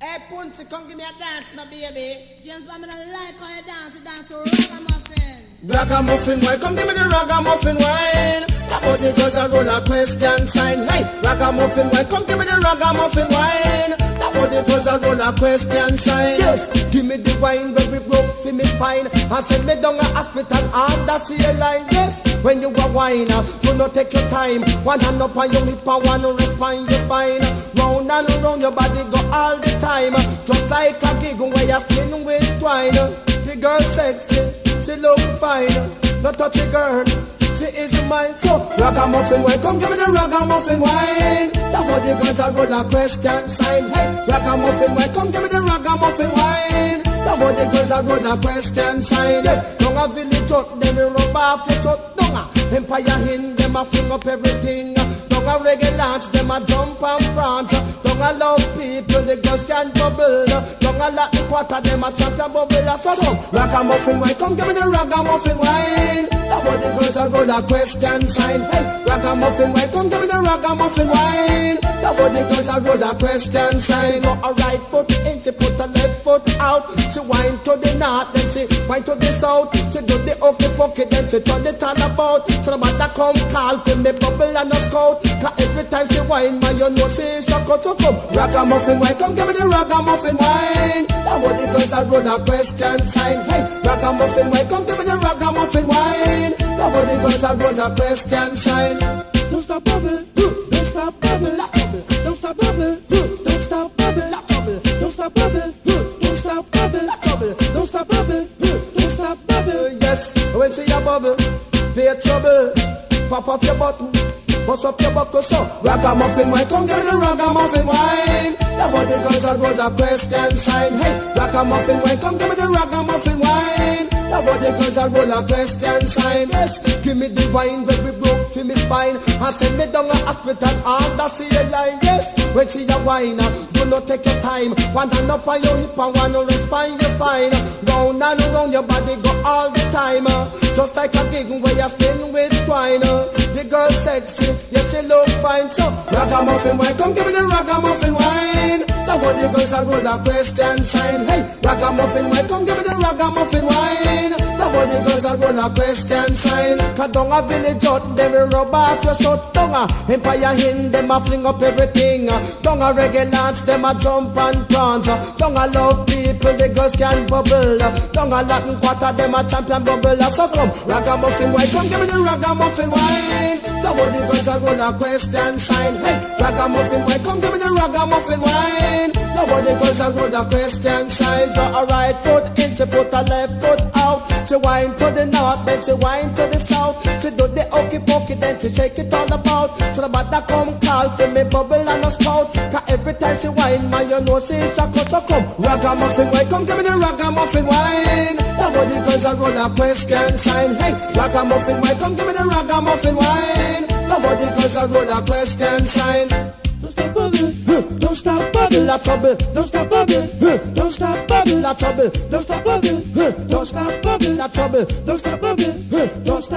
Hey, Punzi, come give me a dance now, baby. James, I'm gonna like how you dance to Ragga-muffin. Ragga-muffin wine, come give me the Ragga-muffin wine. That body girls a roll a question sign. Hey, Ragga-muffin wine, come give me the Ragga-muffin wine. That body girls a roll a question sign. Yes, give me the wine where we broke for me spine. I send me down a hospital under sea line. Yes, when you a wine, do not take your time. One hand up on your hip and one rest on your spine. Round and round your body go all the time. Just like a gig where you spin with twine. The girl sexy, she look fine. Not touch a girl, she is mine. So Ragga-muffin wine, come give me the Ragga-muffin wine. That body girls a roll a question sign. Hey, Ragga-muffin wine, come give me the Ragga-muffin wine. That body girls a roll a question sign. Yes, down a village out, them we rub off your shut down. Empire Hill, them a fling up everything. Down a reggae launch, them a jump and prance. Down a love people, the girls can bubble. Down a Latin quarter, them a champion bubble. So come, Ragga-muffin wine, come give me the Ragga-muffin wine. That body girls a roll a question sign. Hey, Ragga-muffin wine, come give me the Ragga-muffin wine. That body girls a roll a question sign. Go a right foot in, she put a left foot out. She whine to the north, then she whine to the south. She do the okey pokey, then she turn the turnabout. So the matter come call for me bubble and a scout. Cause every time she whine, man, you know she shock out. So come, Ragga-muffin wine, come give me the Ragga-muffin wine. That body girls a roll a question sign. Hey, Ragga-muffin wine, come give me the Ragga-muffin wine. That body girls a roll a question sign. Don't stop bubble, don't stop bubble, don't stop bubble, don't stop bubble, don't stop bubble, don't stop bubble, don't stop bubble, don't stop bubble. Yes, when she a bubble, pay trouble, pop off your button, bust up your buckle. So Ragga-muffin wine, come give me the Ragga-muffin wine. That body girls a roll a question sign. Hey, Ragga-muffin wine, come give me the Ragga-muffin wine. That body girls a roll a question sign. Yes, give me the wine where we broke for me spine. And send me down a hospital under sea line. Yes, when she a wine, do not take your time. One hand up on your hip and one rest on your spine. Round and round your body go all the time. Just like a gig where you spin with twine. The girl sexy, yes she look fine. So Ragga-muffin wine, come give me the Ragga-muffin wine. That body girls a roll a question sign. Hey, Ragga-muffin wine, come give me the Ragga-muffin wine. That body girls a roll a question sign. Cause down a village out, they will rub off your shut down. Empire Hill, them a fling up everything. Down a reggae launch, them a jump and prance. Down a love people, the girls can bubble. Down a Latin quarter, them a champion bubble. So come, Ragga-muffin wine, come give me the Ragga-muffin wine. That body girls a roll a question sign. Hey, Ragga-muffin wine, come give me the Ragga-muffin wine. That body girls a roll a question sign. Got a right foot in, she put a left foot out. She whine to the north, then she whine to the south. She do the okey pokey, then she shake it all about. So the matter come call for me bubble and a scout. Cause every time she whine, man, you know she shock out. So come, Ragga-muffin wine, come give me the Ragga-muffin wine. That body girls a roll a question sign. Hey, Ragga-muffin wine, come give me the Ragga-muffin wine. That body girls a roll a question sign. Don't stop bubble, don't stop bubble, La trouble, don't stop bubble, don't stop bubble, la trouble, don't stop bubble, don't stop bubble, la trouble, don't stop bubble, don't stop